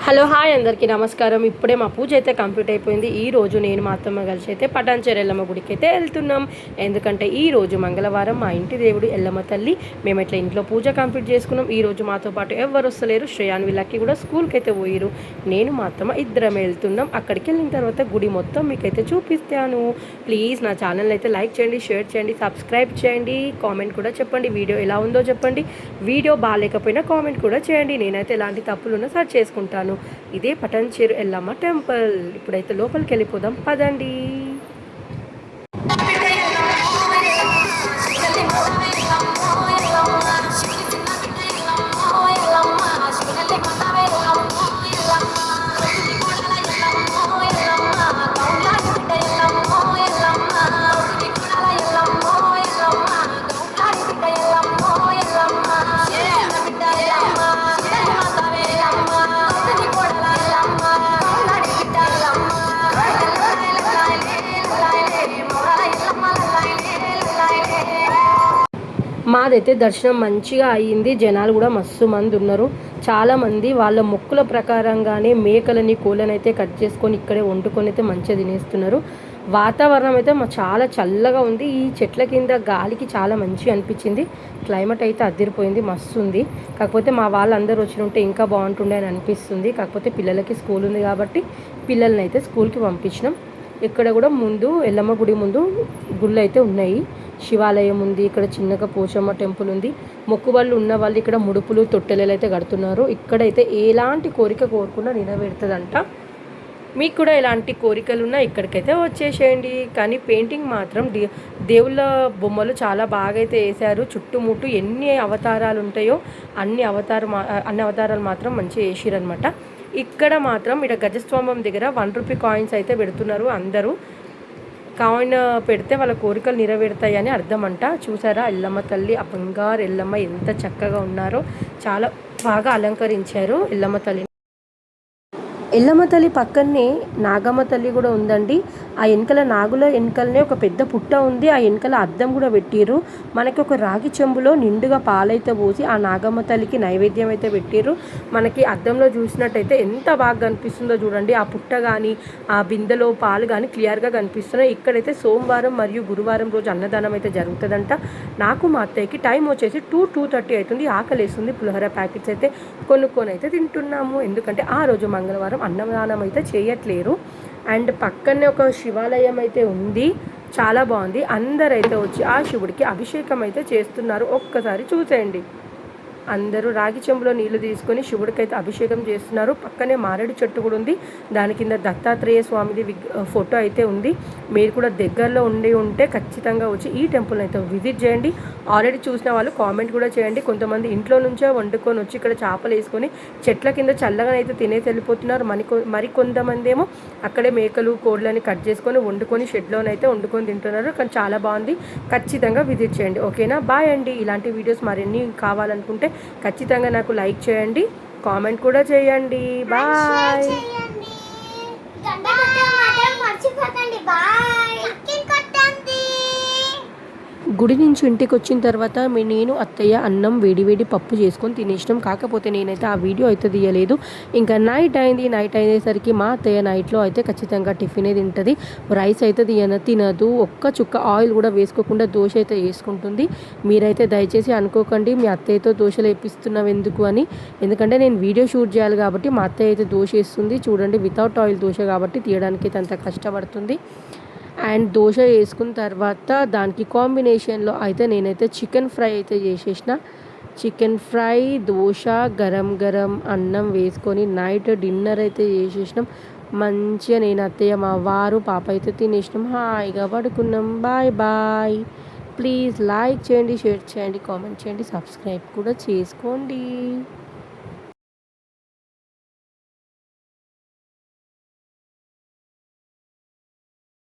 Hello hi అందరికీ నమస్కారం. ఇప్పుడే మా పూజ అయితే కంప్లీట్ అయిపోయింది. ఈరోజు నేను మా అత్తమ్మ కలిసి అయితే పటాన్చేరు ఎల్లమ్మ గుడికి అయితే వెళ్తున్నాం. ఎందుకంటే ఈరోజు మంగళవారం మా ఇంటి దేవుడు ఎల్లమ్మ తల్లి. మేము ఇట్లా ఇంట్లో పూజ కంప్లీట్ చేసుకున్నాం. ఈరోజు మాతో పాటు ఎవరు వస్తలేరు. శ్రేయాన్ వీళ్ళకి కూడా స్కూల్కి అయితే పోయిరు. నేను మా అత్తమ్మ ఇద్దరం వెళ్తున్నాం. అక్కడికి వెళ్ళిన తర్వాత గుడి మొత్తం మీకైతే చూపిస్తాను. ప్లీజ్ నా ఛానల్ అయితే లైక్ చేయండి, షేర్ చేయండి, సబ్స్క్రైబ్ చేయండి, కామెంట్ కూడా చెప్పండి. వీడియో ఎలా ఉందో చెప్పండి. వీడియో బాగాలేకపోయినా కామెంట్ కూడా చేయండి. నేనైతే ఎలాంటి తప్పులున్నా సర్చ్ చేసుకుంటాను. ఇదే పటాన్చేరు ఎల్లమ్మ టెంపుల్. ఇప్పుడైతే లోపలికి వెళ్ళిపోదాం పదండి. మాదైతే దర్శనం మంచిగా అయ్యింది. జనాలు కూడా మస్తు మంది ఉన్నారు. చాలామంది వాళ్ళ మొక్కుల ప్రకారంగానే మేకలని కోళ్ళని అయితే కట్ చేసుకొని ఇక్కడే వండుకొని అయితే మంచిగా తినేస్తున్నారు. వాతావరణం అయితే చాలా చల్లగా ఉంది. ఈ చెట్ల కింద గాలికి చాలా మంచిగా అనిపించింది. క్లైమేట్ అయితే అదిరిపోయింది, మస్తు ఉంది. కాకపోతే మా వాళ్ళందరూ వచ్చి ఉంటే ఇంకా బాగుంటుండే అని అనిపిస్తుంది. కాకపోతే పిల్లలకి స్కూల్ ఉంది కాబట్టి పిల్లల్ని అయితే స్కూల్కి పంపించినాం. ఇక్కడ కూడా ముందు ఎల్లమ్మ గుడి ముందు గుళ్ళు అయితే ఉన్నాయి. శివాలయం ఉంది, ఇక్కడ చిన్నగా పోచమ్మ టెంపుల్ ఉంది. మొక్కుబళ్ళు ఉన్న వాళ్ళు ఇక్కడ ముడుపులు తొట్టెలు అయితే కడుతున్నారు. ఇక్కడైతే ఎలాంటి కోరిక కోరుకున్నా నెరవేరుతుందంట. మీకు కూడా ఎలాంటి కోరికలున్నా ఇక్కడికైతే వచ్చేసేయండి. కానీ పెయింటింగ్ మాత్రం దేవుళ్ళ బొమ్మలు చాలా బాగా అయితే వేశారు. చుట్టుముట్టు ఎన్ని అవతారాలు ఉంటాయో అన్ని అవతారాలు మాత్రం మంచిగా వేసిరనమాట. ఇక్కడ మాత్రం ఇక్కడ గజస్తంభం దగ్గర 1 రూపీ కాయిన్స్ అయితే పెడుతున్నారు. అందరూ కాయిన్ పెడితే వాళ్ళ కోరికలు నెరవేరుతాయని అర్థం అంట. చూసారా ఎల్లమ్మ తల్లి, ఆ బంగారు ఎల్లమ్మ ఎంత చక్కగా ఉన్నారో. చాలా బాగా అలంకరించారు ఎల్లమ్మ తల్లి. ఎల్లమ్మ తల్లి పక్కనే నాగమ్మ తల్లి కూడా ఉందండి. ఆ వెనకల నాగుల వెనకలనే ఒక పెద్ద పుట్ట ఉంది. ఆ వెనకల అద్దం కూడా పెట్టిర్రు. మనకి ఒక రాగి చెంబులో నిండుగా పాలైతే పోసి ఆ నాగమ్మ తల్లికి నైవేద్యం అయితే పెట్టిర్రు. మనకి అద్దంలో చూసినట్టయితే ఎంత బాగా కనిపిస్తుందో చూడండి. ఆ పుట్ట కానీ ఆ బిందెలో పాలు కానీ క్లియర్గా కనిపిస్తున్నాయి. ఇక్కడైతే సోమవారం మరియు గురువారం రోజు అన్నదానం అయితే జరుగుతుందంట. నాకు మా అత్తయ్యకి టైం వచ్చేసి 2:30 అవుతుంది. ఆకలేస్తుంది. పులిహోర ప్యాకెట్స్ అయితే కొనుక్కొని అయితే తింటున్నాము. ఎందుకంటే ఆ రోజు మంగళవారం అన్నదానం అయితే చేయట్లేరు. అండ్ పక్కనే ఒక శివాలయం అయితే ఉంది, చాలా బాగుంది. అందరైతే వచ్చి ఆ శివుడికి అభిషేకం అయితే చేస్తున్నారు. ఒక్కసారి చూసేయండి. అందరూ రాగి చెంబులో నీళ్లు తీసుకొని శివుడికైతే అభిషేకం చేస్తున్నారు. పక్కనే మారేడు చెట్టు కూడా ఉంది. దాని కింద దత్తాత్రేయ స్వామిది ఫోటో అయితే ఉంది. మీరు కూడా దగ్గరలో ఉంటే ఖచ్చితంగా వచ్చి ఈ టెంపుల్ని అయితే విజిట్ చేయండి. ఆల్రెడీ చూసిన వాళ్ళు కామెంట్ కూడా చేయండి. కొంతమంది ఇంట్లో నుంచే వండుకొని వచ్చి ఇక్కడ చేపలు వేసుకొని చెట్ల కింద చల్లగానైతే తినేసి వెళ్ళిపోతున్నారు. మరి కొంతమంది ఏమో అక్కడే మేకలు కోళ్ళని కట్ చేసుకొని వండుకొని షెడ్లోనైతే వండుకొని తింటున్నారు. కానీ చాలా బాగుంది. ఖచ్చితంగా విజిట్ చేయండి. ఓకేనా? బాయ్ అండి. ఇలాంటి వీడియోస్ మరిన్ని కావాలనుకుంటే ఖచ్చితంగా నాకు లైక్ చేయండి, కామెంట్ కూడా చేయండి. బాయ్. గుడి నుంచి ఇంటికి వచ్చిన తర్వాత నేను అత్తయ్య అన్నం వేడివేడి పప్పు చేసుకొని తినేసినాం. కాకపోతే నేనైతే ఆ వీడియో అయితే తీయలేదు. ఇంకా నైట్ అయింది. నైట్ అయ్యేసరికి మా అత్తయ్య నైట్లో అయితే ఖచ్చితంగా టిఫినే తింటుంది. రైస్ అయితే తినదు. ఒక్క చుక్క ఆయిల్ కూడా వేసుకోకుండా దోశ అయితే వేసుకుంటుంది. మీరైతే దయచేసి అనుకోకండి మీ అత్తయ్యతో దోశలు వేపిస్తున్నాం ఎందుకు అని. ఎందుకంటే నేను వీడియో షూట్ చేయాలి కాబట్టి మా అత్తయ్య అయితే దోశ వేస్తుంది. చూడండి, వితౌట్ ఆయిల్ దోశ కాబట్టి తీయడానికి అయితే అంత కష్టపడుతుంది. అండ్ దోశ వేసుకున్న తర్వాత దానికి కాంబినేషన్లో అయితే నేనైతే చికెన్ ఫ్రై అయితే చేసేసిన. చికెన్ ఫ్రై, దోశ, గరం గరం అన్నం వేసుకొని నైట్ డిన్నర్ అయితే చేసేసినాం. మంచిగా నేను అత్తయ్య మా వారు పాప అయితే తినేసినాం. హాయిగా పడుకున్నాం. Bye bye. ప్లీజ్ లైక్ చేయండి, షేర్ చేయండి, కామెంట్ చేయండి, సబ్స్క్రైబ్ కూడా చేసుకోండి.